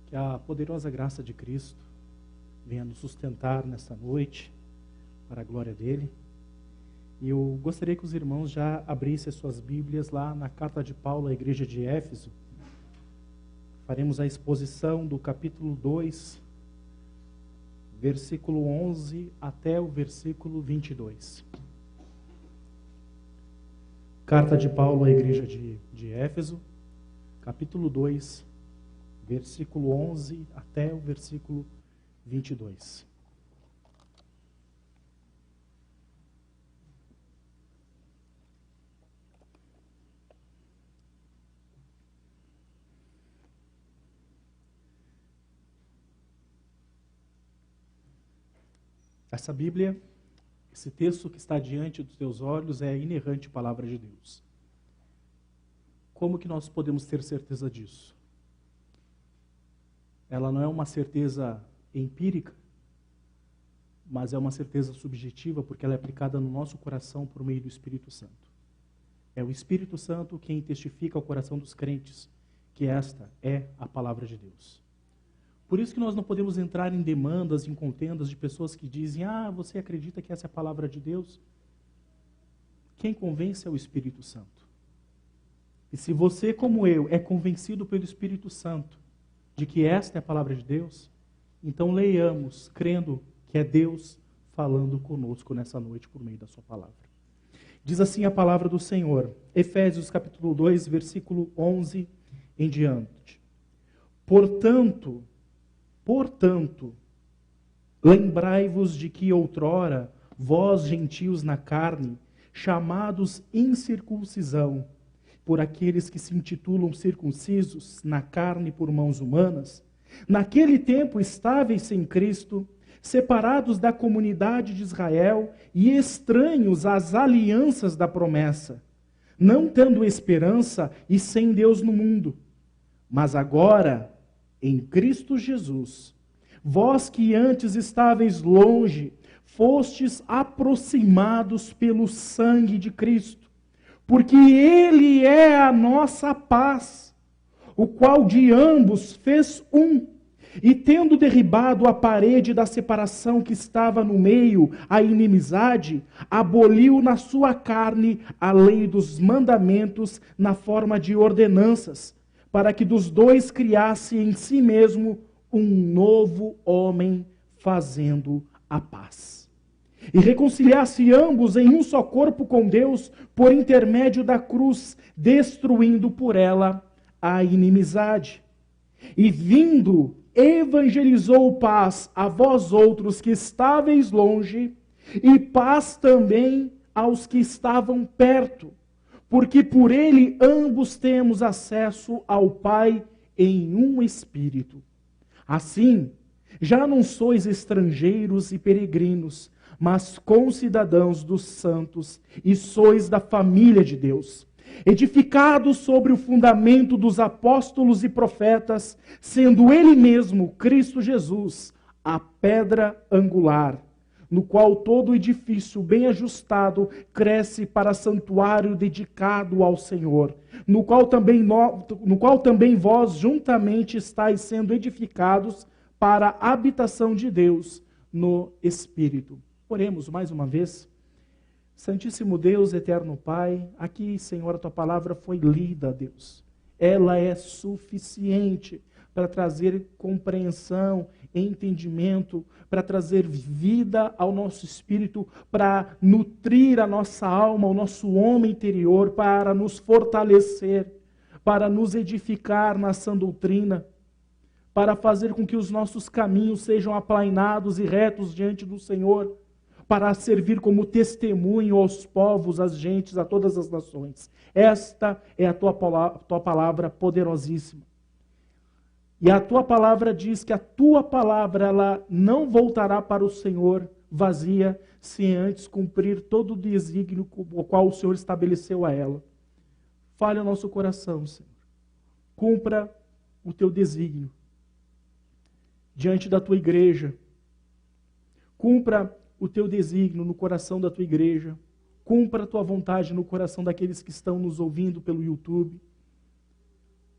Que a poderosa graça de Cristo venha nos sustentar nesta noite, para a glória dele. E eu gostaria que os irmãos já abrissem as suas Bíblias lá na carta de Paulo à igreja de Éfeso. Faremos a exposição do capítulo 2, versículo 11 até o versículo 22. Carta de Paulo à igreja de Éfeso, capítulo 2, versículo 11 até o versículo 22. Essa Bíblia, esse texto que está diante dos teus olhos é a inerrante palavra de Deus. Como que nós podemos ter certeza disso? Ela não é uma certeza empírica, mas é uma certeza subjetiva, porque ela é aplicada no nosso coração por meio do Espírito Santo. É o Espírito Santo quem testifica ao coração dos crentes que esta é a palavra de Deus. Por isso que nós não podemos entrar em demandas, em contendas de pessoas que dizem: você acredita que essa é a palavra de Deus? Quem convence é o Espírito Santo. E se você, como eu, é convencido pelo Espírito Santo de que esta é a palavra de Deus, então leiamos, crendo que é Deus falando conosco nessa noite por meio da sua palavra. Diz assim a palavra do Senhor, Efésios capítulo 2, versículo 11 em diante. Portanto, lembrai-vos de que outrora, vós gentios na carne, chamados incircuncisão, por aqueles que se intitulam circuncisos na carne por mãos humanas, naquele tempo estáveis sem Cristo, separados da comunidade de Israel e estranhos às alianças da promessa, não tendo esperança e sem Deus no mundo. Mas agora, em Cristo Jesus, vós que antes estáveis longe, fostes aproximados pelo sangue de Cristo, porque Ele é a nossa paz, o qual de ambos fez um, e tendo derribado a parede da separação que estava no meio, a inimizade, aboliu na sua carne a lei dos mandamentos na forma de ordenanças, para que dos dois criasse em si mesmo um novo homem, fazendo a paz. E reconciliasse ambos em um só corpo com Deus, por intermédio da cruz, destruindo por ela a inimizade. E vindo, evangelizou paz a vós outros que estáveis longe, e paz também aos que estavam perto, porque por ele ambos temos acesso ao Pai em um Espírito. Assim, já não sois estrangeiros e peregrinos, mas concidadãos dos santos, e sois da família de Deus, edificados sobre o fundamento dos apóstolos e profetas, sendo ele mesmo, Cristo Jesus, a pedra angular, no qual todo edifício bem ajustado cresce para santuário dedicado ao Senhor, no qual também vós juntamente estáis sendo edificados para a habitação de Deus no Espírito. Oremos mais uma vez. Santíssimo Deus, eterno Pai, aqui, Senhor, a Tua palavra foi lida, Deus. Ela é suficiente para trazer compreensão, entendimento, para trazer vida ao nosso espírito, para nutrir a nossa alma, o nosso homem interior, para nos fortalecer, para nos edificar na sã doutrina, para fazer com que os nossos caminhos sejam aplainados e retos diante do Senhor, para servir como testemunho aos povos, às gentes, a todas as nações. Esta é a tua palavra poderosíssima. E a tua palavra diz que a tua palavra ela não voltará para o Senhor vazia, sem antes cumprir todo o desígnio o qual o Senhor estabeleceu a ela. Fale ao nosso coração, Senhor. Cumpra o teu desígnio diante da tua igreja. Cumpra o teu desígnio no coração da tua igreja. Cumpra a tua vontade no coração daqueles que estão nos ouvindo pelo YouTube.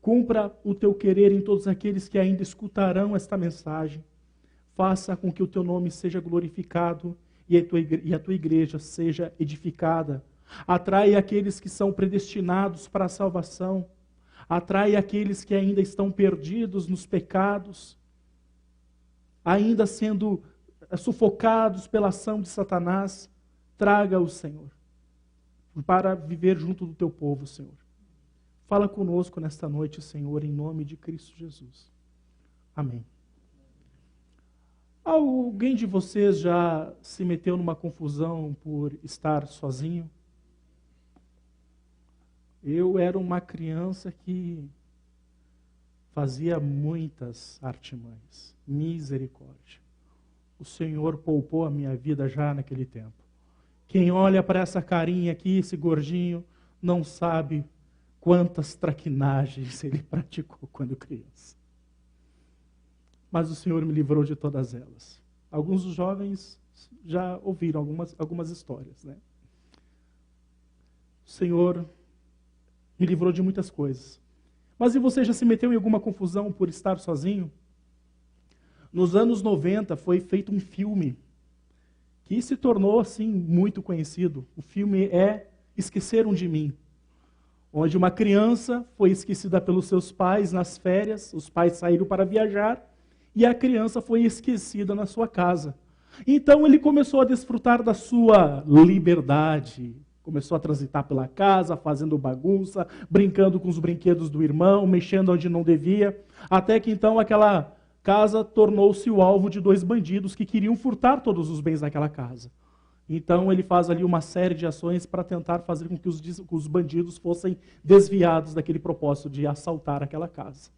Cumpra o teu querer em todos aqueles que ainda escutarão esta mensagem. Faça com que o teu nome seja glorificado e a tua igreja seja edificada. Atrai aqueles que são predestinados para a salvação. Atrai aqueles que ainda estão perdidos nos pecados, ainda sendo sufocados pela ação de Satanás. Traga-os, Senhor, para viver junto do teu povo, Senhor. Fala conosco nesta noite, Senhor, em nome de Cristo Jesus. Amém. Alguém de vocês já se meteu numa confusão por estar sozinho? Eu era uma criança que fazia muitas artimanhas. Misericórdia. O Senhor poupou a minha vida já naquele tempo. Quem olha para essa carinha aqui, esse gordinho, não sabe quantas traquinagens ele praticou quando criança. Mas o Senhor me livrou de todas elas. Alguns dos jovens já ouviram algumas histórias, né? O Senhor me livrou de muitas coisas. Mas e você já se meteu em alguma confusão por estar sozinho? Nos anos 90 foi feito um filme que se tornou assim muito conhecido. O filme é Esqueceram de Mim, onde uma criança foi esquecida pelos seus pais nas férias, os pais saíram para viajar e a criança foi esquecida na sua casa. Então ele começou a desfrutar da sua liberdade, começou a transitar pela casa, fazendo bagunça, brincando com os brinquedos do irmão, mexendo onde não devia, até que então aquela casa tornou-se o alvo de 2 bandidos que queriam furtar todos os bens daquela casa. Então ele faz ali uma série de ações para tentar fazer com que os bandidos fossem desviados daquele propósito de assaltar aquela casa.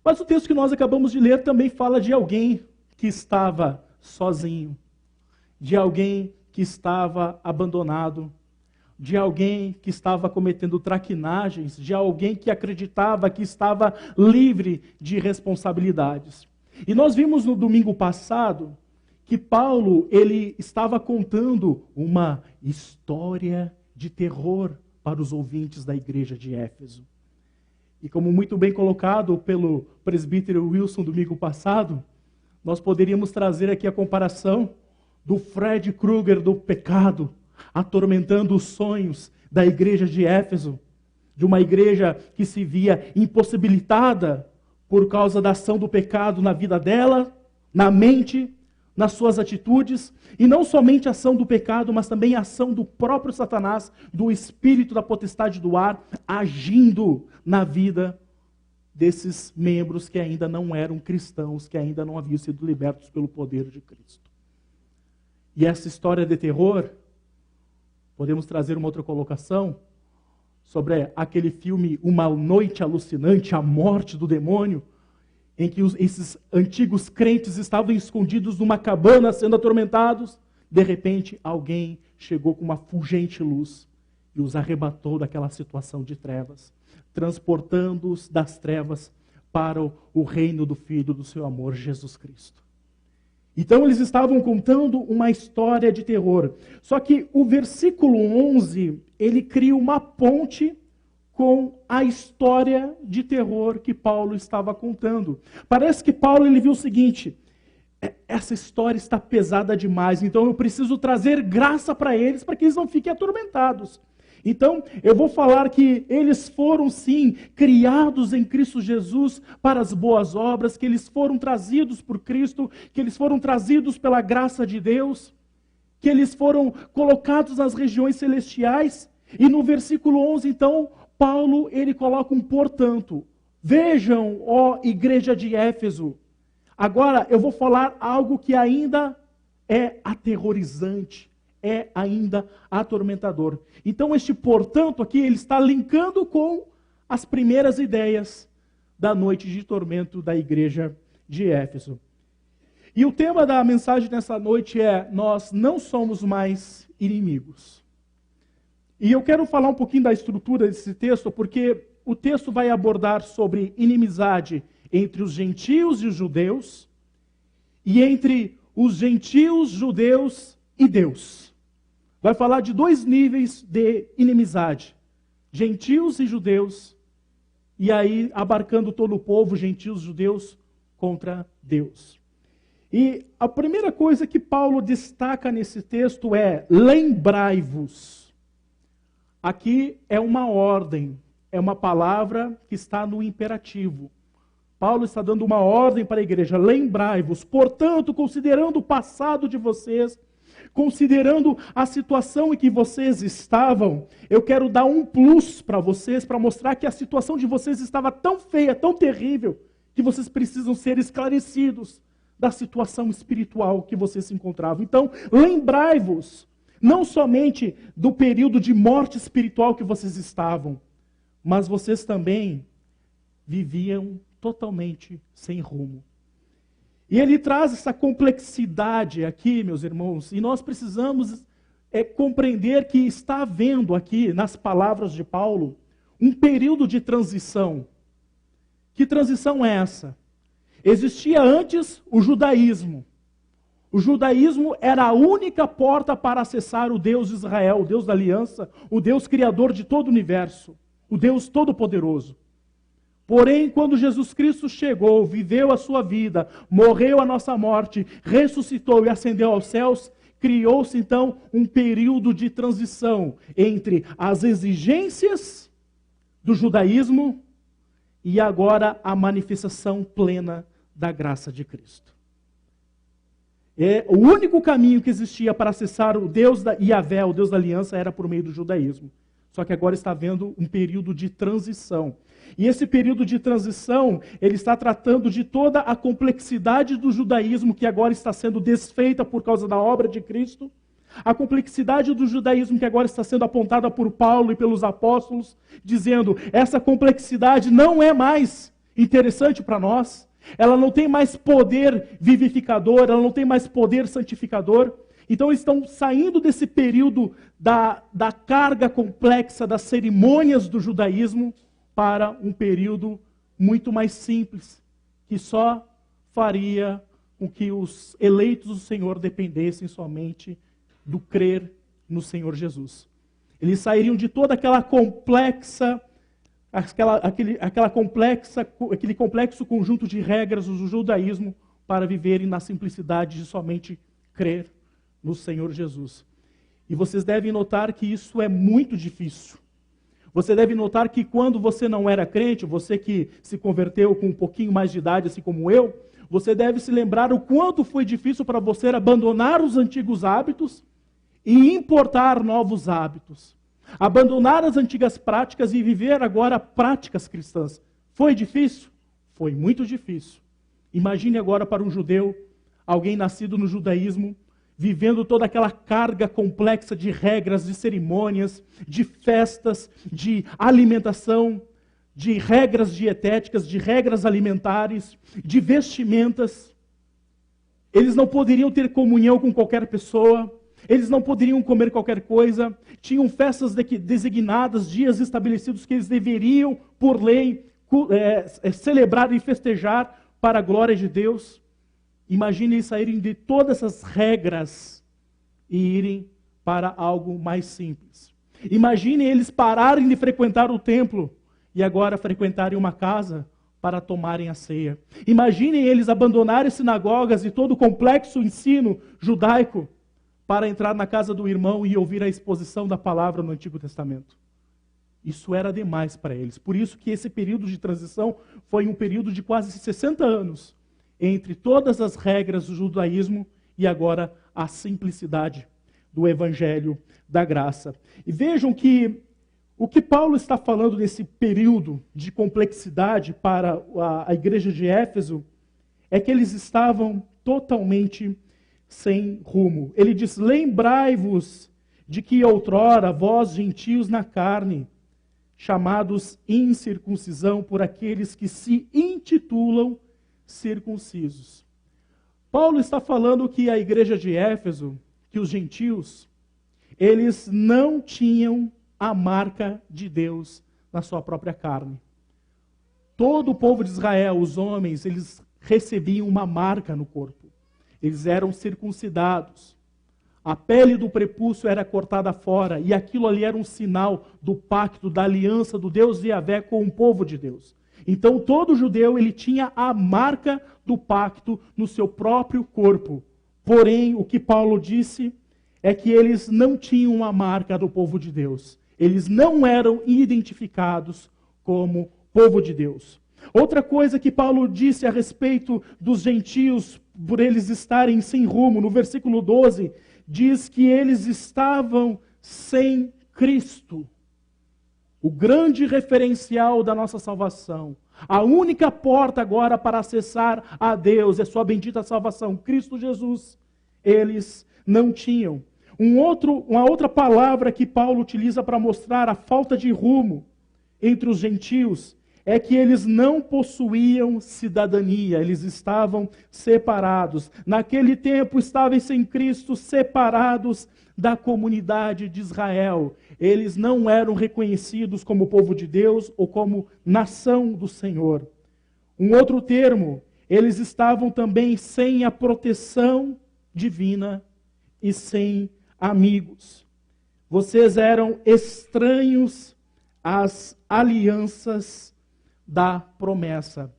Mas o texto que nós acabamos de ler também fala de alguém que estava sozinho, de alguém que estava abandonado, de alguém que estava cometendo traquinagens, de alguém que acreditava que estava livre de responsabilidades. E nós vimos no domingo passado que Paulo, ele estava contando uma história de terror para os ouvintes da igreja de Éfeso. E como muito bem colocado pelo presbítero Wilson domingo passado, nós poderíamos trazer aqui a comparação do Fred Krueger do pecado, atormentando os sonhos da igreja de Éfeso, de uma igreja que se via impossibilitada por causa da ação do pecado na vida dela, na mente, nas suas atitudes, e não somente a ação do pecado, mas também a ação do próprio Satanás, do espírito da potestade do ar, agindo na vida desses membros que ainda não eram cristãos, que ainda não haviam sido libertos pelo poder de Cristo. E essa história de terror, podemos trazer uma outra colocação sobre aquele filme Uma Noite Alucinante, A Morte do Demônio, em que esses antigos crentes estavam escondidos numa cabana sendo atormentados. De repente, alguém chegou com uma fulgente luz e os arrebatou daquela situação de trevas, transportando-os das trevas para o reino do Filho do seu amor, Jesus Cristo. Então eles estavam contando uma história de terror. Só que o versículo 11, ele cria uma ponte com a história de terror que Paulo estava contando. Parece que Paulo ele viu o seguinte: essa história está pesada demais, então eu preciso trazer graça para eles que eles não fiquem atormentados. Então, eu vou falar que eles foram sim criados em Cristo Jesus para as boas obras, que eles foram trazidos por Cristo, que eles foram trazidos pela graça de Deus, que eles foram colocados nas regiões celestiais. E no versículo 11, então, Paulo, ele coloca um portanto. Vejam, ó igreja de Éfeso. Agora eu vou falar algo que ainda é aterrorizante, é ainda atormentador. Então este portanto aqui, ele está linkando com as primeiras ideias da noite de tormento da igreja de Éfeso. E o tema da mensagem nessa noite é: nós não somos mais inimigos. E eu quero falar um pouquinho da estrutura desse texto, porque o texto vai abordar sobre inimizade entre os gentios e os judeus, e entre os gentios, judeus e Deus. Vai falar de 2 níveis de inimizade: gentios e judeus, e aí abarcando todo o povo, gentios, judeus, contra Deus. E a primeira coisa que Paulo destaca nesse texto é: lembrai-vos. Aqui é uma ordem, é uma palavra que está no imperativo. Paulo está dando uma ordem para a igreja: lembrai-vos. Portanto, considerando o passado de vocês, considerando a situação em que vocês estavam, eu quero dar um plus para vocês, para mostrar que a situação de vocês estava tão feia, tão terrível, que vocês precisam ser esclarecidos da situação espiritual que vocês se encontravam. Então, lembrai-vos, não somente do período de morte espiritual que vocês estavam, mas vocês também viviam totalmente sem rumo. E ele traz essa complexidade aqui, meus irmãos, e nós precisamos compreender que está havendo aqui, nas palavras de Paulo, um período de transição. Que transição é essa? Existia antes o judaísmo. O judaísmo era a única porta para acessar o Deus de Israel, o Deus da aliança, o Deus criador de todo o universo, o Deus todo-poderoso. Porém, quando Jesus Cristo chegou, viveu a sua vida, morreu a nossa morte, ressuscitou e ascendeu aos céus, criou-se então um período de transição entre as exigências do judaísmo e agora a manifestação plena da graça de Cristo. O único caminho que existia para acessar o Deus da Yahvé, o Deus da aliança, era por meio do judaísmo. Só que agora está havendo um período de transição. E esse período de transição, ele está tratando de toda a complexidade do judaísmo que agora está sendo desfeita por causa da obra de Cristo. A complexidade do judaísmo que agora está sendo apontada por Paulo e pelos apóstolos, dizendo: essa complexidade não é mais interessante para nós. Ela não tem mais poder vivificador, ela não tem mais poder santificador. Então eles estão saindo desse período da carga complexa das cerimônias do judaísmo para um período muito mais simples, que só faria com que os eleitos do Senhor dependessem somente do crer no Senhor Jesus. Eles sairiam de toda aquele complexo conjunto de regras do judaísmo para viverem na simplicidade de somente crer no Senhor Jesus. E vocês devem notar que isso é muito difícil. Você deve notar que quando você não era crente, você que se converteu com um pouquinho mais de idade, assim como eu, você deve se lembrar o quanto foi difícil para você abandonar os antigos hábitos e importar novos hábitos. Abandonar as antigas práticas e viver agora práticas cristãs. Foi difícil? Foi muito difícil. Imagine agora para um judeu, alguém nascido no judaísmo, vivendo toda aquela carga complexa de regras, de cerimônias, de festas, de alimentação, de regras dietéticas, de regras alimentares, de vestimentas. Eles não poderiam ter comunhão com qualquer pessoa, eles não poderiam comer qualquer coisa, tinham festas designadas, dias estabelecidos que eles deveriam, por lei, celebrar e festejar para a glória de Deus. Imagine eles saírem de todas essas regras e irem para algo mais simples. Imagine eles pararem de frequentar o templo e agora frequentarem uma casa para tomarem a ceia. Imagine eles abandonarem sinagogas e todo o complexo ensino judaico para entrar na casa do irmão e ouvir a exposição da palavra no Antigo Testamento. Isso era demais para eles. Por isso que esse período de transição foi um período de quase 60 anos, entre todas as regras do judaísmo e agora a simplicidade do evangelho da graça. E vejam que o que Paulo está falando nesse período de complexidade para a igreja de Éfeso é que eles estavam totalmente sem rumo. Ele diz: lembrai-vos de que outrora vós gentios na carne, chamados incircuncisão por aqueles que se intitulam circuncisos. Paulo está falando que a igreja de Éfeso, que os gentios, eles não tinham a marca de Deus na sua própria carne. Todo o povo de Israel, os homens, eles recebiam uma marca no corpo. Eles eram circuncidados. A pele do prepúcio era cortada fora, e aquilo ali era um sinal do pacto, da aliança do Deus Yahvé com o povo de Deus. Então todo judeu ele tinha a marca do pacto no seu próprio corpo. Porém, o que Paulo disse é que eles não tinham a marca do povo de Deus. Eles não eram identificados como povo de Deus. Outra coisa que Paulo disse a respeito dos gentios, por eles estarem sem rumo, no versículo 12, diz que eles estavam sem Cristo. O grande referencial da nossa salvação. A única porta agora para acessar a Deus é sua bendita salvação, Cristo Jesus. Eles não tinham. Uma outra palavra que Paulo utiliza para mostrar a falta de rumo entre os gentios é que eles não possuíam cidadania, eles estavam separados. Naquele tempo estavam sem Cristo, separados da comunidade de Israel. Eles não eram reconhecidos como povo de Deus ou como nação do Senhor. Um outro termo, eles estavam também sem a proteção divina e sem amigos. Vocês eram estranhos às alianças da promessa.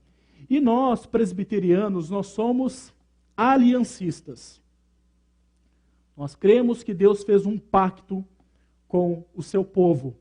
E nós, presbiterianos, nós somos aliancistas. Nós cremos que Deus fez um pacto com o seu povo.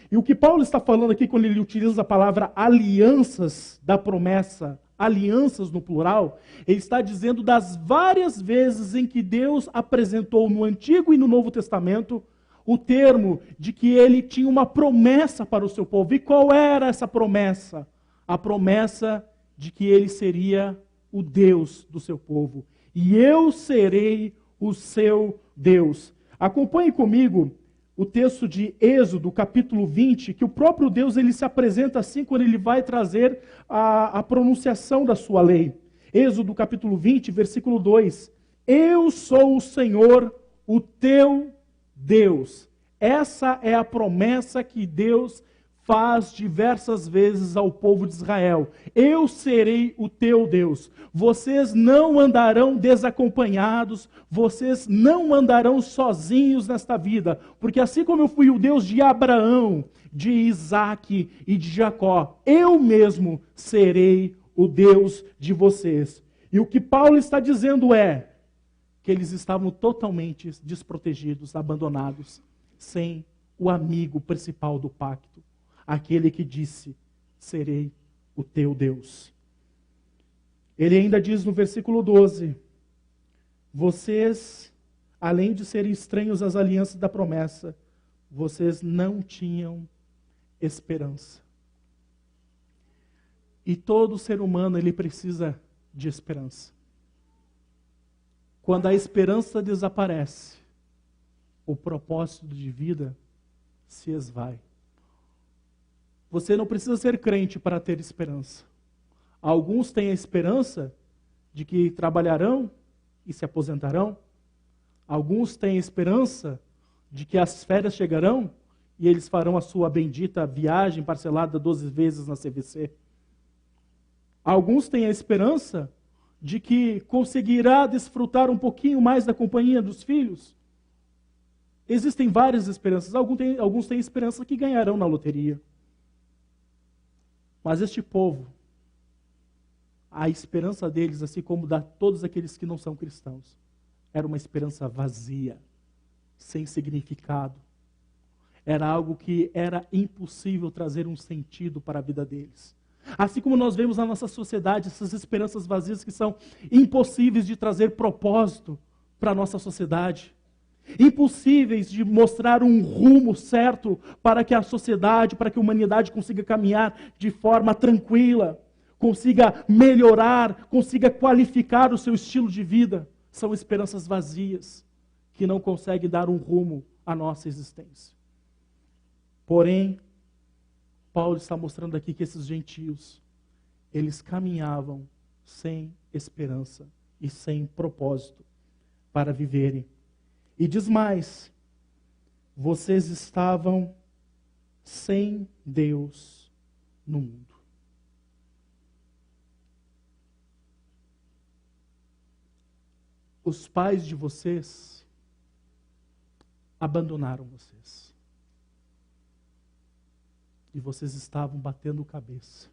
E o que Paulo está falando aqui, quando ele utiliza a palavra alianças da promessa, alianças no plural, ele está dizendo das várias vezes em que Deus apresentou no Antigo e no Novo Testamento o termo de que ele tinha uma promessa para o seu povo. E qual era essa promessa? A promessa de que ele seria o Deus do seu povo. E eu serei o seu Deus. Acompanhe comigo o texto de Êxodo, capítulo 20, que o próprio Deus ele se apresenta assim quando ele vai trazer a pronunciação da sua lei. Êxodo, capítulo 20, versículo 2. Eu sou o Senhor, o teu Deus. Essa é a promessa que Deus faz diversas vezes ao povo de Israel. Eu serei o teu Deus. Vocês não andarão desacompanhados, vocês não andarão sozinhos nesta vida, porque assim como eu fui o Deus de Abraão, de Isaque e de Jacó, eu mesmo serei o Deus de vocês. E o que Paulo está dizendo é que eles estavam totalmente desprotegidos, abandonados, sem o amigo principal do pacto. Aquele que disse, serei o teu Deus. Ele ainda diz no versículo 12, vocês, além de serem estranhos às alianças da promessa, vocês não tinham esperança. E todo ser humano, ele precisa de esperança. Quando a esperança desaparece, o propósito de vida se esvai. Você não precisa ser crente para ter esperança. Alguns têm a esperança de que trabalharão e se aposentarão. Alguns têm a esperança de que as férias chegarão e eles farão a sua bendita viagem parcelada 12 vezes na CVC. Alguns têm a esperança de que conseguirá desfrutar um pouquinho mais da companhia dos filhos. Existem várias esperanças. Alguns têm esperança que ganharão na loteria. Mas este povo, a esperança deles, assim como da todos aqueles que não são cristãos, era uma esperança vazia, sem significado. Era algo que era impossível trazer um sentido para a vida deles. Assim como nós vemos na nossa sociedade essas esperanças vazias que são impossíveis de trazer propósito para a nossa sociedade. Impossíveis de mostrar um rumo certo para que a sociedade, para que a humanidade consiga caminhar de forma tranquila, consiga melhorar, consiga qualificar o seu estilo de vida. São esperanças vazias que não conseguem dar um rumo à nossa existência. Porém, Paulo está mostrando aqui que esses gentios, eles caminhavam sem esperança e sem propósito para viverem. E diz mais, vocês estavam sem Deus no mundo. Os pais de vocês abandonaram vocês. E vocês estavam batendo cabeça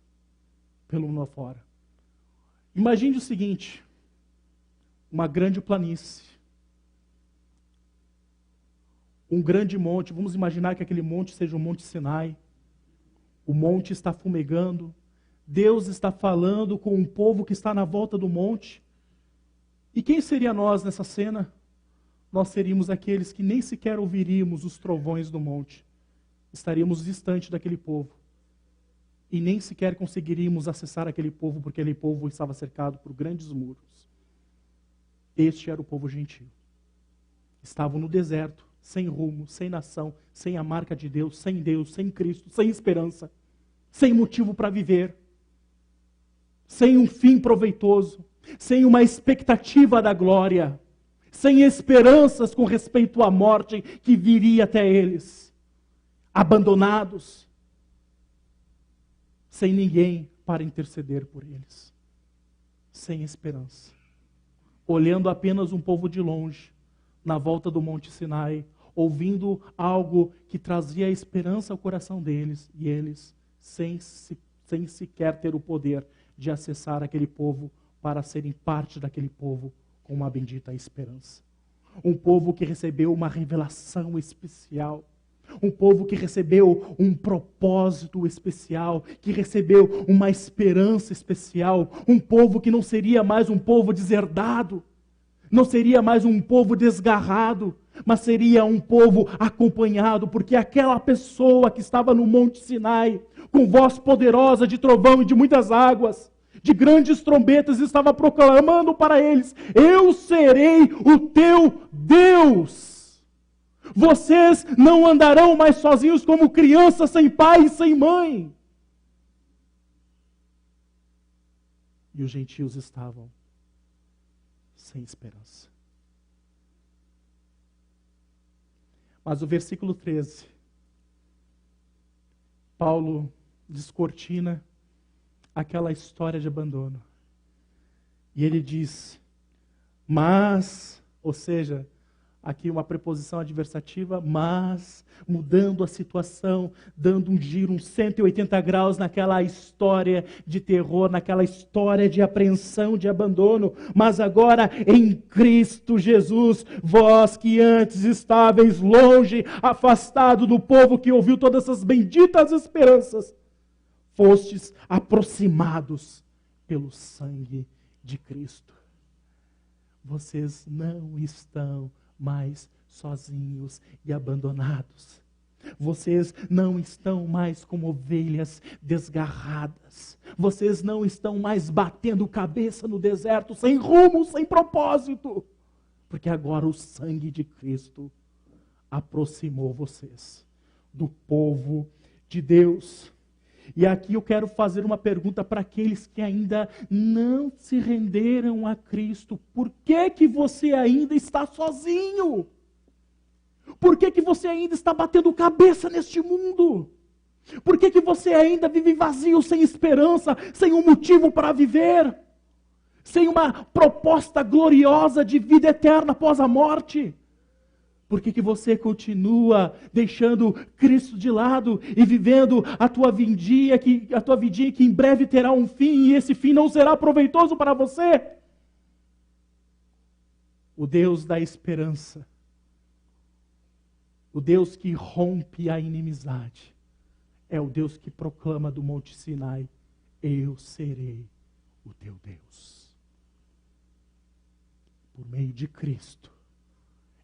pelo mundo afora. Imagine o seguinte, uma grande planície, um grande monte, vamos imaginar que aquele monte seja o Monte Sinai, o monte está fumegando, Deus está falando com um povo que está na volta do monte, e quem seria nós nessa cena? Nós seríamos aqueles que nem sequer ouviríamos os trovões do monte, estaríamos distantes daquele povo, e nem sequer conseguiríamos acessar aquele povo, porque aquele povo estava cercado por grandes muros. Este era o povo gentio. Estavam no deserto, sem rumo, sem nação, sem a marca de Deus, sem Cristo, sem esperança, sem motivo para viver, sem um fim proveitoso, sem uma expectativa da glória, sem esperanças com respeito à morte que viria até eles, abandonados, sem ninguém para interceder por eles, sem esperança, olhando apenas um povo de longe, na volta do Monte Sinai, ouvindo algo que trazia esperança ao coração deles, e eles, sem sequer ter o poder de acessar aquele povo, para serem parte daquele povo com uma bendita esperança. Um povo que recebeu uma revelação especial, um povo que recebeu um propósito especial, que recebeu uma esperança especial, um povo que não seria mais um povo deserdado, não seria mais um povo desgarrado, mas seria um povo acompanhado, porque aquela pessoa que estava no Monte Sinai, com voz poderosa de trovão e de muitas águas, de grandes trombetas, estava proclamando para eles: eu serei o teu Deus. Vocês não andarão mais sozinhos como crianças sem pai e sem mãe. E os gentios estavam sem esperança. Mas o versículo 13, Paulo descortina aquela história de abandono. E ele diz, mas, ou seja, aqui uma preposição adversativa, mas, mudando a situação, dando um giro, uns 180 graus naquela história de terror, naquela história de apreensão, de abandono. Mas agora, em Cristo Jesus, vós que antes estáveis longe, afastado do povo que ouviu todas essas benditas esperanças, fostes aproximados pelo sangue de Cristo. Vocês não estão mais sozinhos e abandonados. Vocês não estão mais como ovelhas desgarradas. Vocês não estão mais batendo cabeça no deserto, sem rumo, sem propósito. Porque agora o sangue de Cristo aproximou vocês do povo de Deus. E aqui eu quero fazer uma pergunta para aqueles que ainda não se renderam a Cristo. Por que que você ainda está sozinho? Por que que você ainda está batendo cabeça neste mundo? Por que que você ainda vive vazio, sem esperança, sem um motivo para viver? Sem uma proposta gloriosa de vida eterna após a morte? Por que que você continua deixando Cristo de lado e vivendo a tua vidinha que em breve terá um fim, e esse fim não será proveitoso para você? O Deus da esperança, o Deus que rompe a inimizade, é o Deus que proclama do Monte Sinai: eu serei o teu Deus. Por meio de Cristo,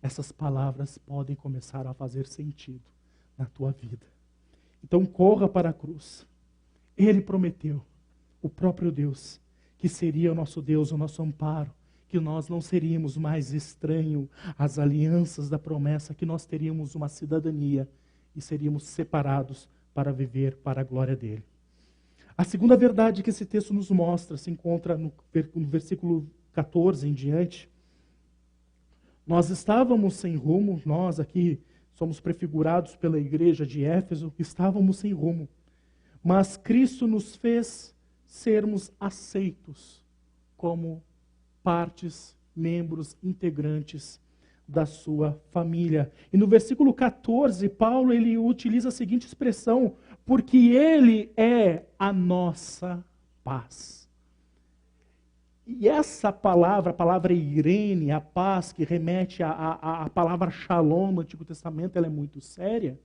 essas palavras podem começar a fazer sentido na tua vida. Então corra para a cruz. Ele prometeu, o próprio Deus, que seria o nosso Deus, o nosso amparo, que nós não seríamos mais estranhos às alianças da promessa, que nós teríamos uma cidadania e seríamos separados para viver para a glória dele. A segunda verdade que esse texto nos mostra se encontra no versículo 14 em diante. Nós estávamos sem rumo, nós aqui somos prefigurados pela igreja de Éfeso, estávamos sem rumo. Mas Cristo nos fez sermos aceitos como partes, membros, integrantes da sua família. E no versículo 14, Paulo ele utiliza a seguinte expressão: porque ele é a nossa paz. E essa palavra, a palavra Irene, a paz, que remete à palavra Shalom no Antigo Testamento, ela é muito séria,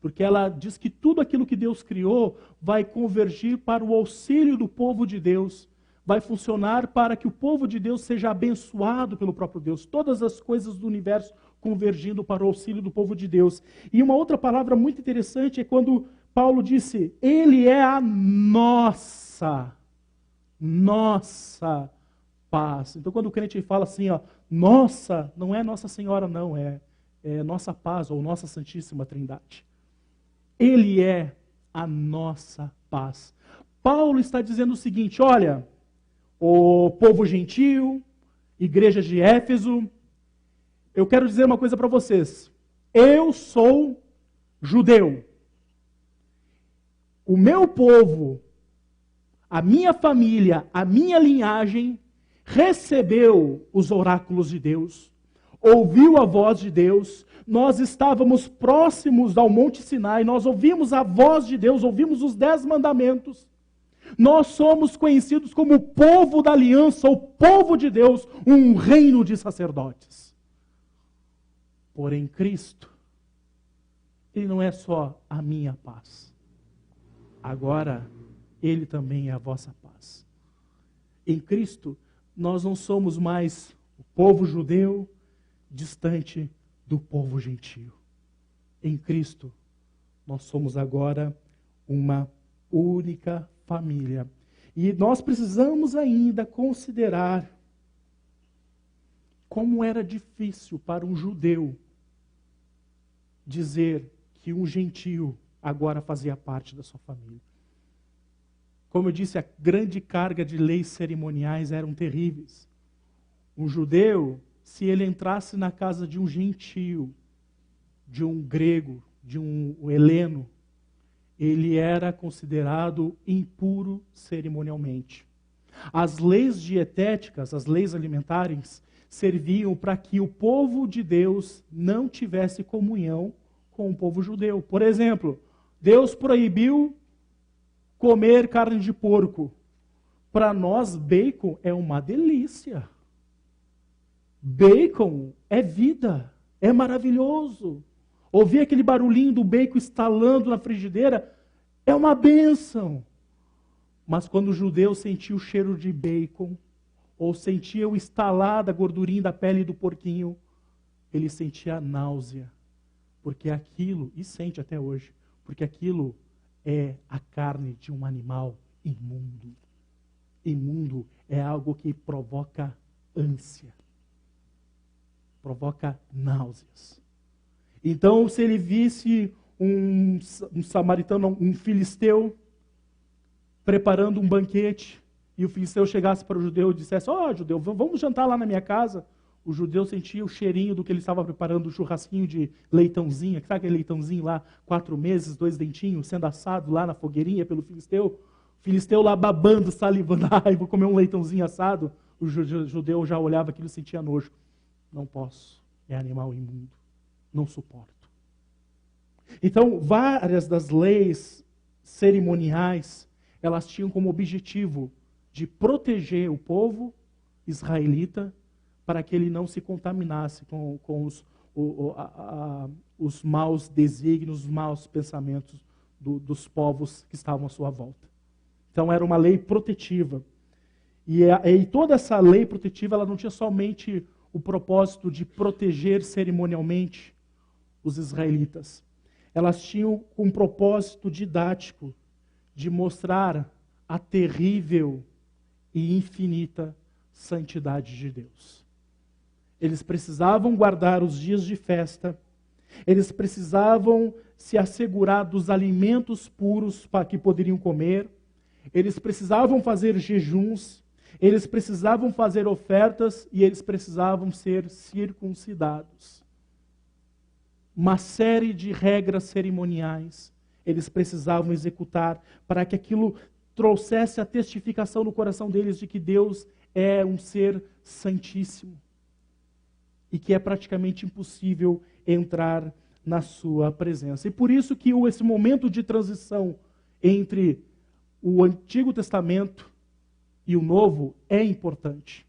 porque ela diz que tudo aquilo que Deus criou vai convergir para o auxílio do povo de Deus, vai funcionar para que o povo de Deus seja abençoado pelo próprio Deus. Todas as coisas do universo convergindo para o auxílio do povo de Deus. E uma outra palavra muito interessante é quando Paulo disse: ele é a nossa paz. Então quando o crente fala assim, ó, nossa, não é Nossa Senhora não, é nossa paz ou nossa Santíssima Trindade. Ele é a nossa paz. Paulo está dizendo o seguinte: olha, o povo gentil, igreja de Éfeso, eu quero dizer uma coisa para vocês. Eu sou judeu. O meu povo, a minha família, a minha linhagem, recebeu os oráculos de Deus, ouviu a voz de Deus. Nós estávamos próximos ao Monte Sinai, nós ouvimos a voz de Deus, ouvimos os 10 mandamentos. Nós somos conhecidos como o povo da aliança, o povo de Deus, um reino de sacerdotes. Porém, Cristo, Ele não é só a minha paz. Agora, Ele também é a vossa paz. Em Cristo, nós não somos mais o povo judeu distante do povo gentio. Em Cristo, nós somos agora uma única família. E nós precisamos ainda considerar como era difícil para um judeu dizer que um gentio agora fazia parte da sua família. Como eu disse, a grande carga de leis cerimoniais eram terríveis. Um judeu, se ele entrasse na casa de um gentio, de um grego, de um heleno, ele era considerado impuro cerimonialmente. As leis dietéticas, as leis alimentares, serviam para que o povo de Deus não tivesse comunhão com o povo judeu. Por exemplo, Deus proibiu comer carne de porco. Para nós, bacon é uma delícia. Bacon é vida, é maravilhoso. Ouvir aquele barulhinho do bacon estalando na frigideira é uma bênção. Mas quando o judeu sentia o cheiro de bacon, ou sentia o estalar da gordurinha da pele do porquinho, ele sentia náusea. Porque aquilo, e sente até hoje, porque aquilo é a carne de um animal imundo. Imundo é algo que provoca ânsia, provoca náuseas. Então, se ele visse um samaritano, um filisteu, preparando um banquete, e o filisteu chegasse para o judeu e dissesse: ó, judeu, vamos jantar lá na minha casa. O judeu sentia o cheirinho do que ele estava preparando, o churrasquinho de leitãozinho, sabe aquele leitãozinho lá, 4 meses, 2 dentinhos, sendo assado lá na fogueirinha pelo filisteu? O filisteu lá babando, salivando: ai, vou comer um leitãozinho assado. O judeu já olhava aquilo e sentia nojo. Não posso, é animal imundo, não suporto. Então, várias das leis cerimoniais, elas tinham como objetivo de proteger o povo israelita para que ele não se contaminasse com os maus desígnios, os maus pensamentos dos povos que estavam à sua volta. Então era uma lei protetiva. E toda essa lei protetiva, ela não tinha somente o propósito de proteger cerimonialmente os israelitas. Elas tinham um propósito didático de mostrar a terrível e infinita santidade de Deus. Eles precisavam guardar os dias de festa, eles precisavam se assegurar dos alimentos puros para que poderiam comer, eles precisavam fazer jejuns, eles precisavam fazer ofertas e eles precisavam ser circuncidados. Uma série de regras cerimoniais eles precisavam executar para que aquilo trouxesse a testificação no coração deles de que Deus é um ser santíssimo. e que é praticamente impossível entrar na sua presença. E por isso que esse momento de transição entre o Antigo Testamento e o Novo é importante.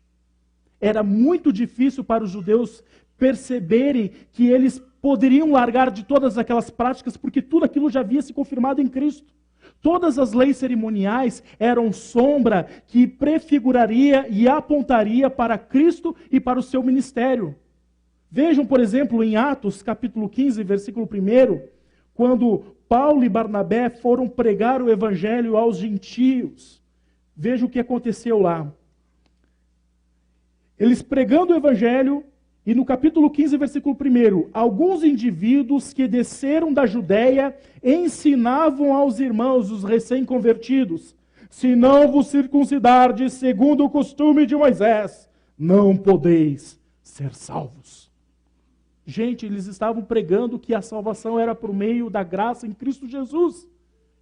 Era muito difícil para os judeus perceberem que eles poderiam largar de todas aquelas práticas, porque tudo aquilo já havia se confirmado em Cristo. Todas as leis cerimoniais eram sombra que prefiguraria e apontaria para Cristo e para o seu ministério. Vejam, por exemplo, em Atos, capítulo 15, versículo 1, quando Paulo e Barnabé foram pregar o evangelho aos gentios. Veja o que aconteceu lá. Eles pregando o evangelho, e no capítulo 15, versículo 1, alguns indivíduos que desceram da Judéia ensinavam aos irmãos, os recém-convertidos, se não vos circuncidardes segundo o costume de Moisés, não podeis ser salvos. Gente, eles estavam pregando que a salvação era por meio da graça em Cristo Jesus.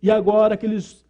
E agora aqueles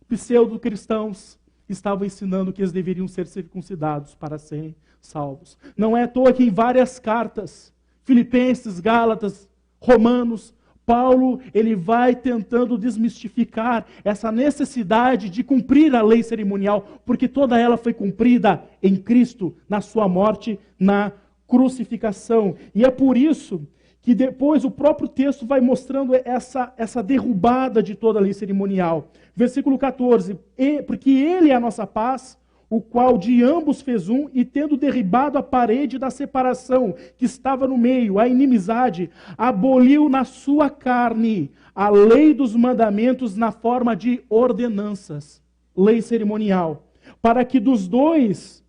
pseudo-cristãos estavam ensinando que eles deveriam ser circuncidados para serem salvos. Não é à toa que em várias cartas, Filipenses, Gálatas, Romanos, Paulo, ele vai tentando desmistificar essa necessidade de cumprir a lei cerimonial, porque toda ela foi cumprida em Cristo, na sua morte, na crucificação. E é por isso que depois o próprio texto vai mostrando essa derrubada de toda a lei cerimonial. Versículo 14, porque ele é a nossa paz, o qual de ambos fez um, e tendo derribado a parede da separação que estava no meio, a inimizade, aboliu na sua carne a lei dos mandamentos na forma de ordenanças, lei cerimonial, para que dos dois,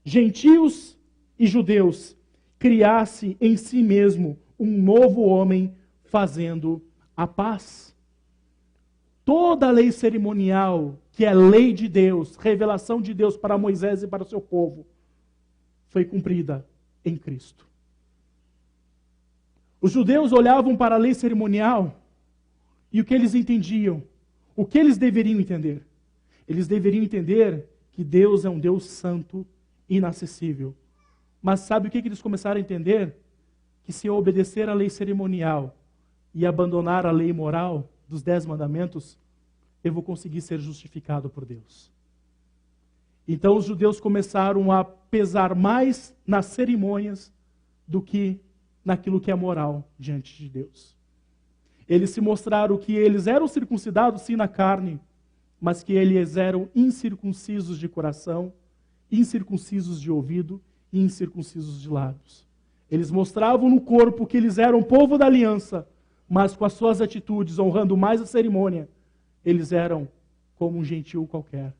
gentios e judeus, criasse em si mesmo um novo homem, fazendo a paz. Toda a lei cerimonial, que é lei de Deus, revelação de Deus para Moisés e para o seu povo, foi cumprida em Cristo. Os judeus olhavam para a lei cerimonial e o que eles entendiam? O que eles deveriam entender? Eles deveriam entender que Deus é um Deus santo, inacessível. Mas sabe o que eles começaram a entender? Que se eu obedecer à lei cerimonial e abandonar a lei moral dos 10 mandamentos, eu vou conseguir ser justificado por Deus. Então os judeus começaram a pesar mais nas cerimônias do que naquilo que é moral diante de Deus. Eles se mostraram que eles eram circuncidados sim na carne, mas que eles eram incircuncisos de coração, incircuncisos de ouvido e incircuncisos de lábios. Eles mostravam no corpo que eles eram povo da aliança, mas com as suas atitudes, honrando mais a cerimônia, eles eram como um gentil qualquer,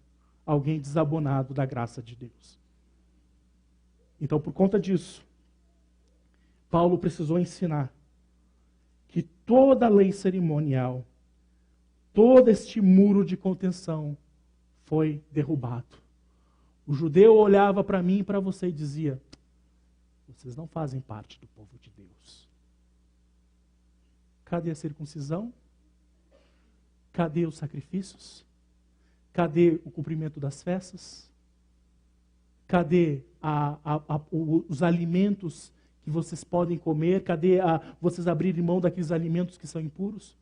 alguém desabonado da graça de Deus. Então, por conta disso, Paulo precisou ensinar que toda a lei cerimonial, todo este muro de contenção foi derrubado. O judeu olhava para mim e para você e dizia: vocês não fazem parte do povo de Deus. Cadê a circuncisão? Cadê os sacrifícios? Cadê o cumprimento das festas? Cadê os alimentos que vocês podem comer? Cadê vocês abrirem mão daqueles alimentos que são impuros?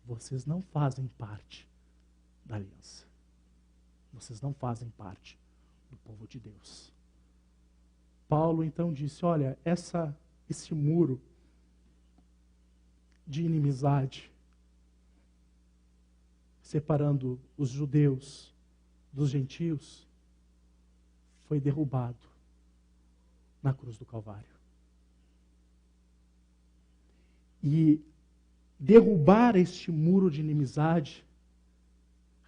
Vocês não fazem parte da aliança. Vocês não fazem parte do povo de Deus. Paulo então disse: olha, esse muro de inimizade separando os judeus dos gentios foi derrubado na cruz do Calvário. E derrubar este muro de inimizade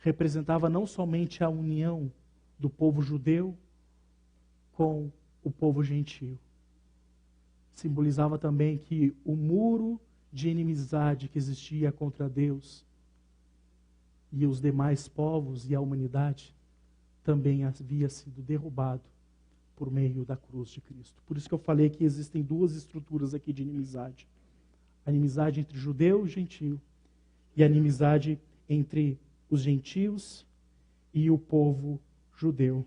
representava não somente a união do povo judeu com o povo gentio. Simbolizava também que o muro de inimizade que existia contra Deus e os demais povos e a humanidade também havia sido derrubado por meio da cruz de Cristo. Por isso que eu falei que existem duas estruturas aqui de inimizade. A inimizade entre judeu e gentio e a inimizade entre os gentios e o povo judeu.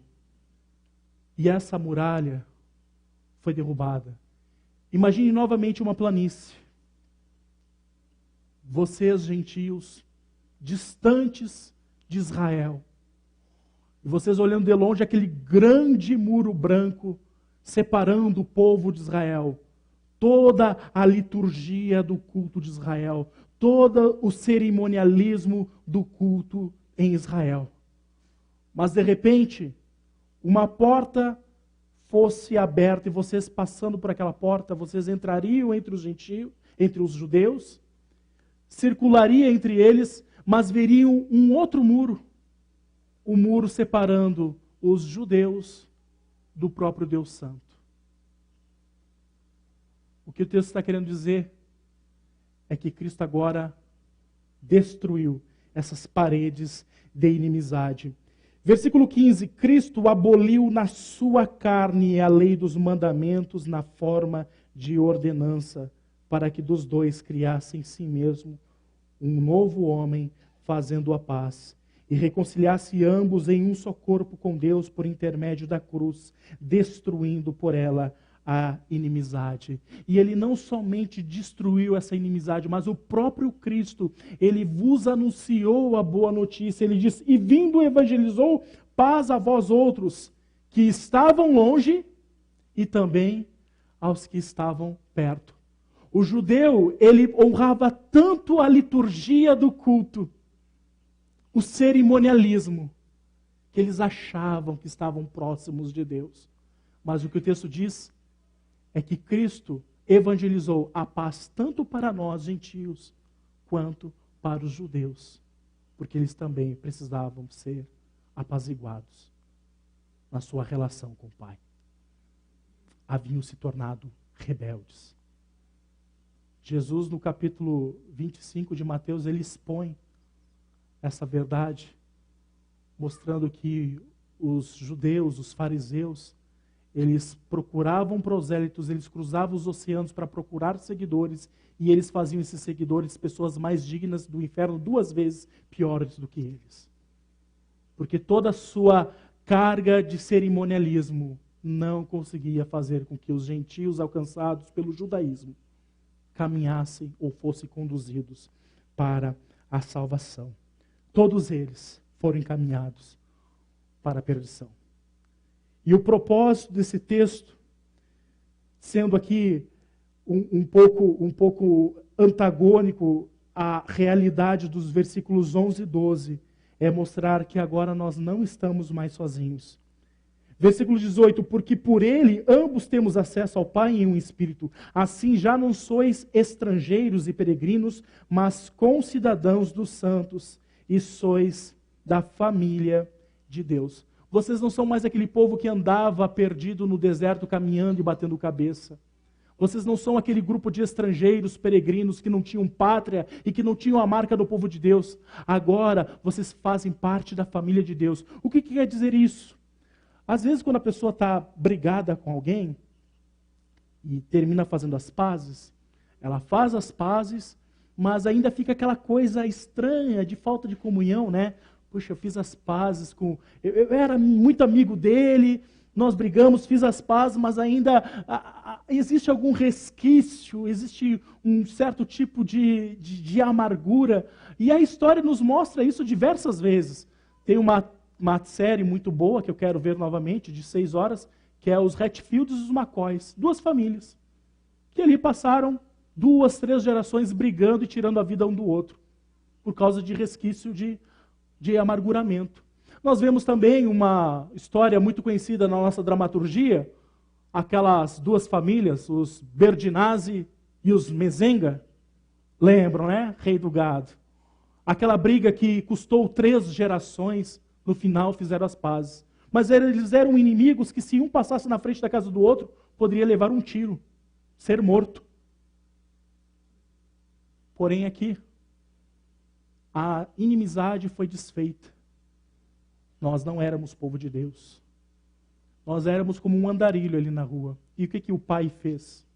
E essa muralha foi derrubada. Imagine novamente uma planície. Vocês, gentios, distantes de Israel. E vocês olhando de longe aquele grande muro branco separando o povo de Israel. Toda a liturgia do culto de Israel. Todo o cerimonialismo do culto em Israel. Mas de repente, uma porta fosse aberta e vocês passando por aquela porta, vocês entrariam entre os gentios, entre os judeus, circularia entre eles, mas veriam um outro muro, o muro separando os judeus do próprio Deus Santo. O que o texto está querendo dizer é que Cristo agora destruiu essas paredes de inimizade. Versículo 15, Cristo aboliu na sua carne a lei dos mandamentos na forma de ordenança, para que dos dois criasse em si mesmo um novo homem, fazendo a paz, e reconciliasse ambos em um só corpo com Deus por intermédio da cruz, destruindo por ela a inimizade. E ele não somente destruiu essa inimizade, mas o próprio Cristo, ele vos anunciou a boa notícia. Ele diz, e vindo evangelizou paz a vós outros, que estavam longe, e também aos que estavam perto. O judeu, ele honrava tanto a liturgia do culto, o cerimonialismo, que eles achavam que estavam próximos de Deus. Mas o que o texto diz é que Cristo evangelizou a paz tanto para nós, gentios, quanto para os judeus, porque eles também precisavam ser apaziguados na sua relação com o Pai. Haviam se tornado rebeldes. Jesus, no capítulo 25 de Mateus, ele expõe essa verdade, mostrando que os judeus, os fariseus, eles procuravam prosélitos, eles cruzavam os oceanos para procurar seguidores, e eles faziam esses seguidores pessoas mais dignas do inferno 2 vezes piores do que eles. Porque toda a sua carga de cerimonialismo não conseguia fazer com que os gentios alcançados pelo judaísmo caminhassem ou fossem conduzidos para a salvação. Todos eles foram encaminhados para a perdição. E o propósito desse texto, sendo aqui um pouco antagônico à realidade dos versículos 11 e 12, é mostrar que agora nós não estamos mais sozinhos. Versículo 18, porque por ele ambos temos acesso ao Pai em um espírito. Assim já não sois estrangeiros e peregrinos, mas concidadãos dos santos, e sois da família de Deus. Vocês não são mais aquele povo que andava perdido no deserto, caminhando e batendo cabeça. Vocês não são aquele grupo de estrangeiros, peregrinos, que não tinham pátria e que não tinham a marca do povo de Deus. Agora, vocês fazem parte da família de Deus. O que quer dizer isso? Às vezes, quando a pessoa está brigada com alguém e termina fazendo as pazes, ela faz as pazes, mas ainda fica aquela coisa estranha de falta de comunhão, né? Puxa, eu fiz as pazes com... Eu era muito amigo dele, nós brigamos, fiz as pazes, mas ainda existe algum resquício, existe um certo tipo de amargura. E a história nos mostra isso diversas vezes. Tem uma série muito boa, que eu quero ver novamente, de 6 horas, que é os Hatfields e os McCoys. 2 famílias, que ali passaram 2, 3 gerações brigando e tirando a vida um do outro, por causa de resquício de amarguramento. Nós vemos também uma história muito conhecida na nossa dramaturgia, aquelas 2 famílias, os Berdinazzi e os Mezenga, lembram, né? Rei do gado. Aquela briga que custou 3 gerações, no final fizeram as pazes. Mas eles eram inimigos que, se um passasse na frente da casa do outro, poderia levar um tiro, ser morto. Porém aqui, a inimizade foi desfeita. Nós não éramos povo de Deus. Nós éramos como um andarilho ali na rua. E o que o pai fez?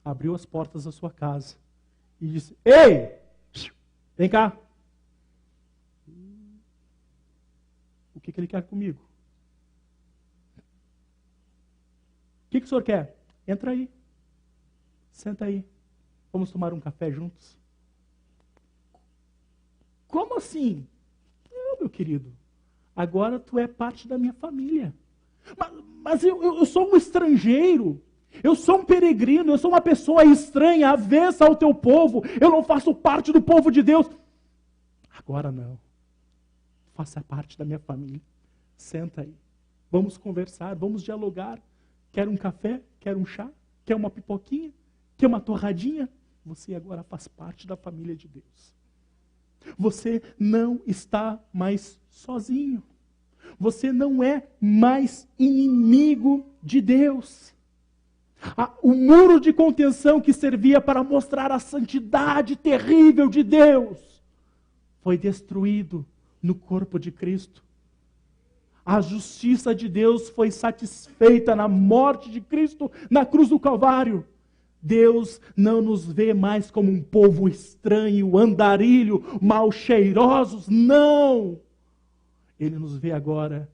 Abriu as portas da sua casa e disse, ei, vem cá. O que ele quer comigo? O que o senhor quer? Entra aí. Senta aí. Vamos tomar um café juntos? Como assim? Não, meu querido. Agora tu é parte da minha família. Mas eu sou um estrangeiro. Eu sou um peregrino. Eu sou uma pessoa estranha, avessa ao teu povo. Eu não faço parte do povo de Deus. Agora não. Faça parte da minha família. Senta aí. Vamos conversar, vamos dialogar. Quer um café? Quer um chá? Quer uma pipoquinha? Quer uma torradinha? Você agora faz parte da família de Deus. Você não está mais sozinho. Você não é mais inimigo de Deus. O muro de contenção que servia para mostrar a santidade terrível de Deus foi destruído no corpo de Cristo. A justiça de Deus foi satisfeita na morte de Cristo na cruz do Calvário. Deus não nos vê mais como um povo estranho, andarilho, mal cheirosos, não! Ele nos vê agora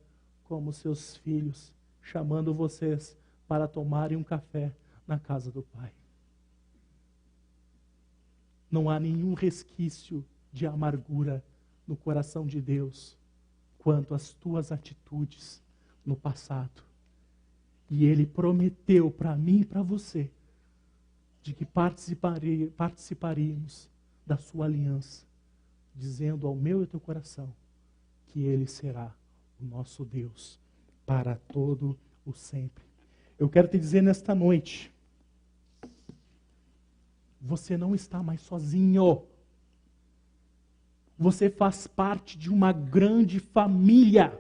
como seus filhos, chamando vocês para tomarem um café na casa do Pai. Não há nenhum resquício de amargura no coração de Deus quanto às tuas atitudes no passado. E Ele prometeu para mim e para você de que participaríamos da sua aliança, dizendo ao meu e ao teu coração que Ele será o nosso Deus para todo o sempre. Eu quero te dizer nesta noite, você não está mais sozinho. Você faz parte de uma grande família.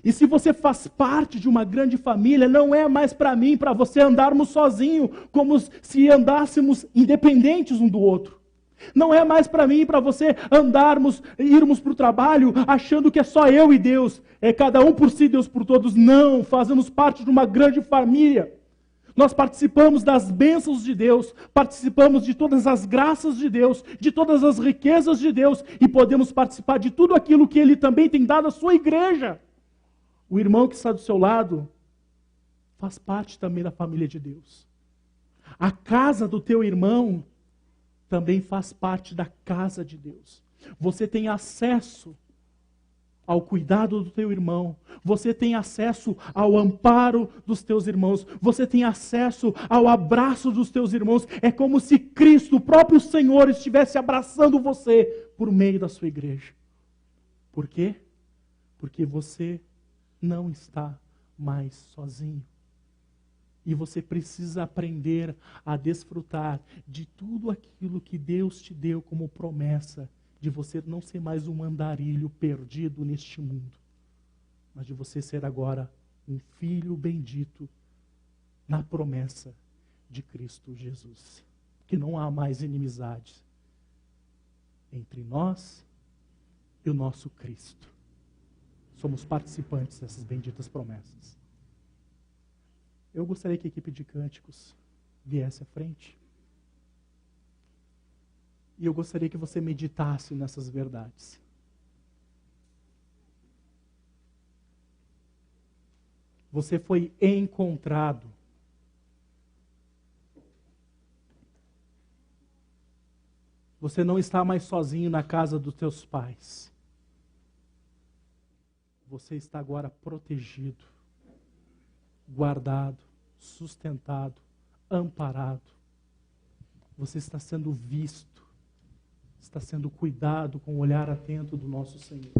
E se você faz parte de uma grande família, não é mais para mim, para você andarmos sozinhos, como se andássemos independentes um do outro. Não é mais para mim e para você irmos para o trabalho achando que é só eu e Deus. É cada um por si, Deus por todos. Não, fazemos parte de uma grande família. Nós participamos das bênçãos de Deus, participamos de todas as graças de Deus, de todas as riquezas de Deus, e podemos participar de tudo aquilo que Ele também tem dado à sua igreja. O irmão que está do seu lado faz parte também da família de Deus. A casa do teu irmão também faz parte da casa de Deus. Você tem acesso ao cuidado do teu irmão. Você tem acesso ao amparo dos teus irmãos. Você tem acesso ao abraço dos teus irmãos. É como se Cristo, o próprio Senhor, estivesse abraçando você por meio da sua igreja. Por quê? Porque você não está mais sozinho. E você precisa aprender a desfrutar de tudo aquilo que Deus te deu como promessa, de você não ser mais um andarilho perdido neste mundo, mas de você ser agora um filho bendito na promessa de Cristo Jesus. Que não há mais inimizade entre nós e o nosso Cristo. Somos participantes dessas benditas promessas. Eu gostaria que a equipe de cânticos viesse à frente. E eu gostaria que você meditasse nessas verdades. Você foi encontrado. Você não está mais sozinho na casa dos teus pais. Você está agora protegido, guardado, sustentado, amparado. Você está sendo visto, está sendo cuidado com o olhar atento do nosso Senhor.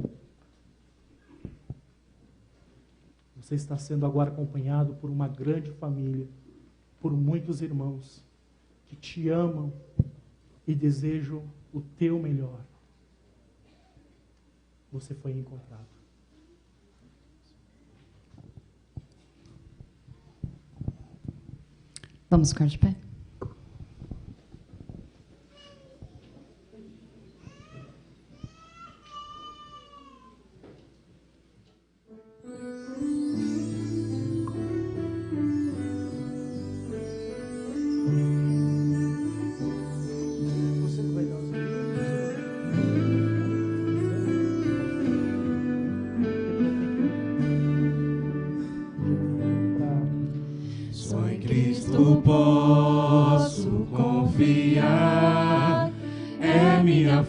Você está sendo agora acompanhado por uma grande família, por muitos irmãos que te amam e desejam o teu melhor. Você foi encontrado. Vamos ficar de pé? Só em Cristo pode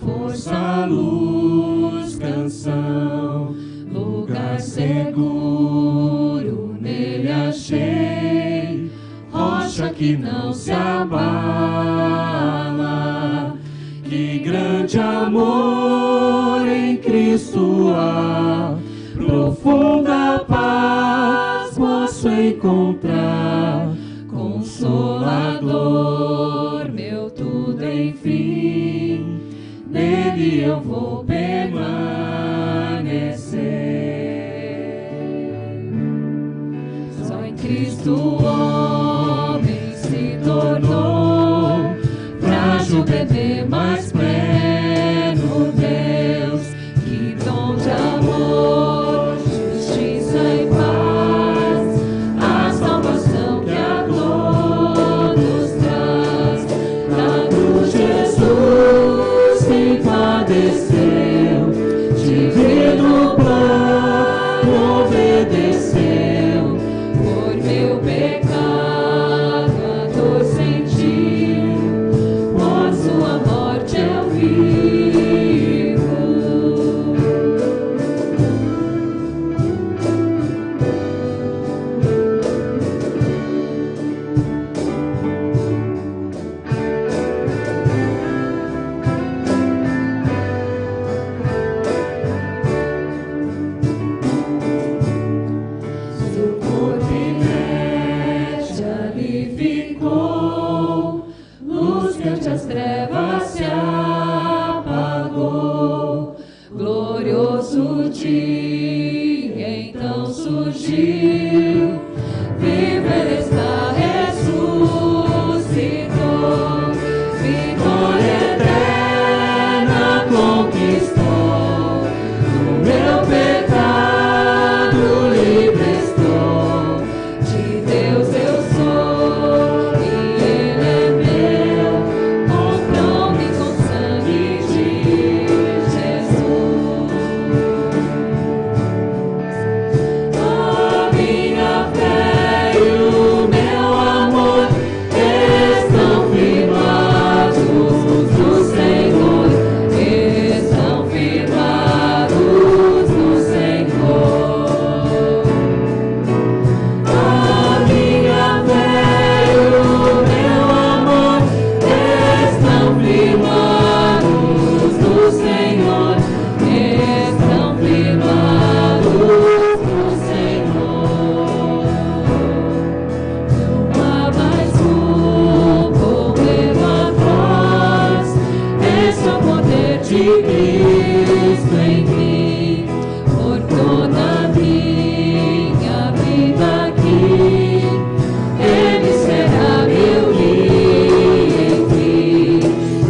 força, luz, canção, lugar seguro nele achei, rocha que não se abala. Que grande amor em Cristo há, profunda paz posso encontrar, Consolador, meu tudo enfim, nele eu vou permanecer. Só em Cristo o homem se tornou frágil bebê, mas pleno Deus. Que dom de amor, justiça e paz, a salvação que a todos traz. Na cruz Jesus se padeceu, divino plano obedeceu, por meu pecado a dor sentiu, por sua morte eu vivo. Seu corpo inerte ali ficou, luz que ante as trevas se apagou. Glorioso dia então surgiu, vivo ele está, ressuscitou, vitória eterna conquistou, do meu pecado livre estou. De Deus eu sou e Ele é meu, comprou-me com sangue de Jesus. A minha fé e o meu amor estão firmados no Senhor, estão firmados no Senhor. A minha fé e o meu amor estão firmados no Senhor, estão firmados no Senhor. Não há mais como eu atrás, esse é o poder de Cristo em mim, por toda a minha vida aqui. Ele será meu livre,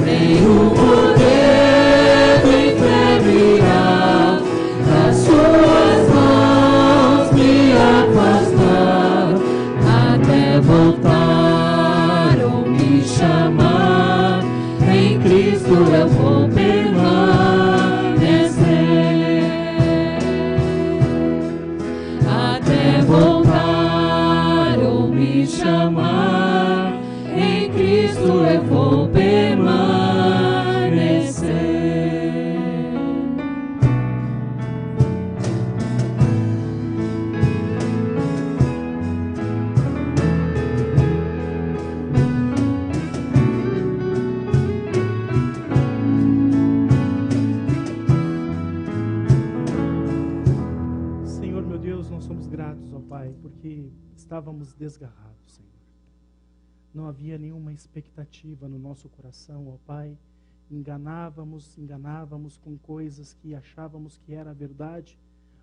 nem o poder do inferno irá das suas mãos me afastar, até voltar ou me chamar. Em Cristo eu vou permanecer, até voltar ou me chamar. Em Cristo eu vou permanecer. Senhor, meu Deus, nós somos gratos, ó Pai, porque estávamos desgarrados, Senhor. Não havia nenhuma expectativa no nosso coração, ó Pai. Enganávamos com coisas que achávamos que era verdade,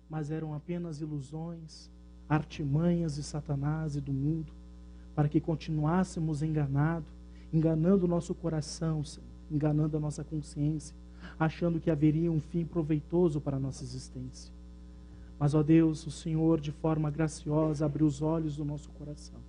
mas eram apenas ilusões, artimanhas de Satanás e do mundo, para que continuássemos enganando o nosso coração, Senhor, enganando a nossa consciência, achando que haveria um fim proveitoso para a nossa existência. Mas, ó Deus, o Senhor, de forma graciosa, abriu os olhos do nosso coração,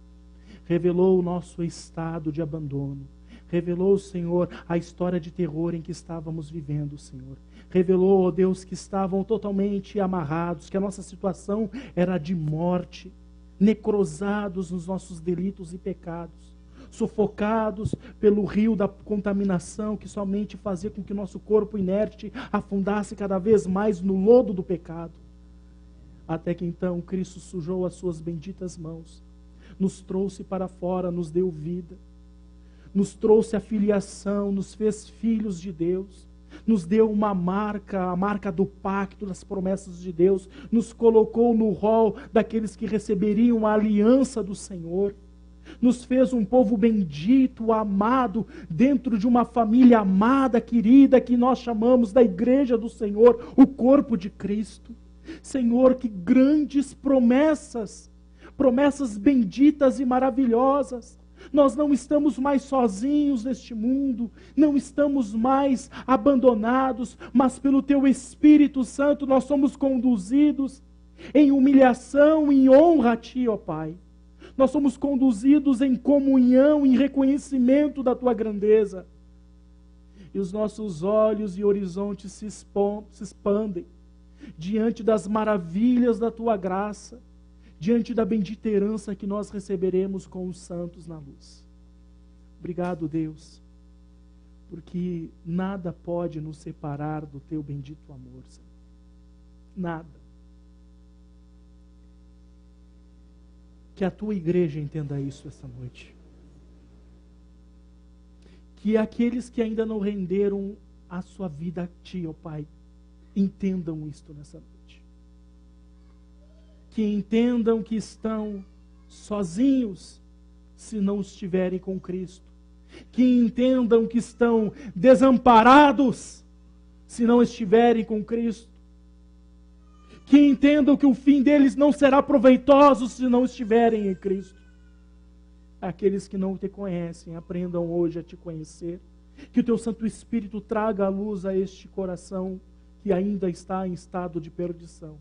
revelou o nosso estado de abandono, revelou, Senhor, a história de terror em que estávamos vivendo, Senhor. Revelou, ó Deus, que estavam totalmente amarrados, que a nossa situação era de morte, necrosados nos nossos delitos e pecados. sufocados pelo rio da contaminação que somente fazia com que nosso corpo inerte afundasse cada vez mais no lodo do pecado. Até que então Cristo sujou as suas benditas mãos, nos trouxe para fora, nos deu vida, nos trouxe a filiação, nos fez filhos de Deus, nos deu uma marca, a marca do pacto, das promessas de Deus, nos colocou no rol daqueles que receberiam a aliança do Senhor, nos fez um povo bendito, amado, dentro de uma família amada, querida, que nós chamamos da Igreja do Senhor, o corpo de Cristo. Senhor, que grandes promessas, promessas benditas e maravilhosas. Nós não estamos mais sozinhos neste mundo, não estamos mais abandonados, mas pelo Teu Espírito Santo nós somos conduzidos em humilhação, em honra a Ti, ó Pai. Nós somos conduzidos em comunhão, em reconhecimento da Tua grandeza. E os nossos olhos e horizontes se expandem diante das maravilhas da Tua graça, diante da bendita herança que nós receberemos com os santos na luz. Obrigado, Deus, porque nada pode nos separar do Teu bendito amor, Senhor. Nada. Que a Tua igreja entenda isso essa noite. Que aqueles que ainda não renderam a sua vida a Ti, ó Pai, entendam isto nessa noite. Que entendam que estão sozinhos se não estiverem com Cristo. Que entendam que estão desamparados se não estiverem com Cristo. Que entendam que o fim deles não será proveitoso se não estiverem em Cristo. Aqueles que não Te conhecem, aprendam hoje a Te conhecer. Que o Teu Santo Espírito traga a luz a este coração que ainda está em estado de perdição,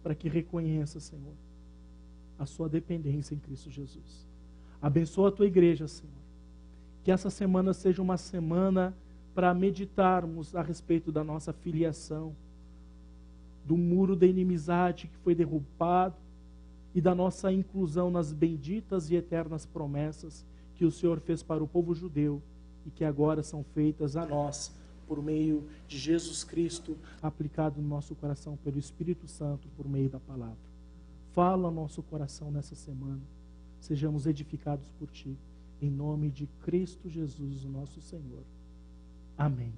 para que reconheça, Senhor, a sua dependência em Cristo Jesus. Abençoa a Tua igreja, Senhor. Que essa semana seja uma semana para meditarmos a respeito da nossa filiação, do muro da inimizade que foi derrubado e da nossa inclusão nas benditas e eternas promessas que o Senhor fez para o povo judeu e que agora são feitas a nós por meio de Jesus Cristo, aplicado no nosso coração pelo Espírito Santo, por meio da palavra. Fala ao nosso coração nessa semana. Sejamos edificados por Ti. Em nome de Cristo Jesus, o nosso Senhor. Amém.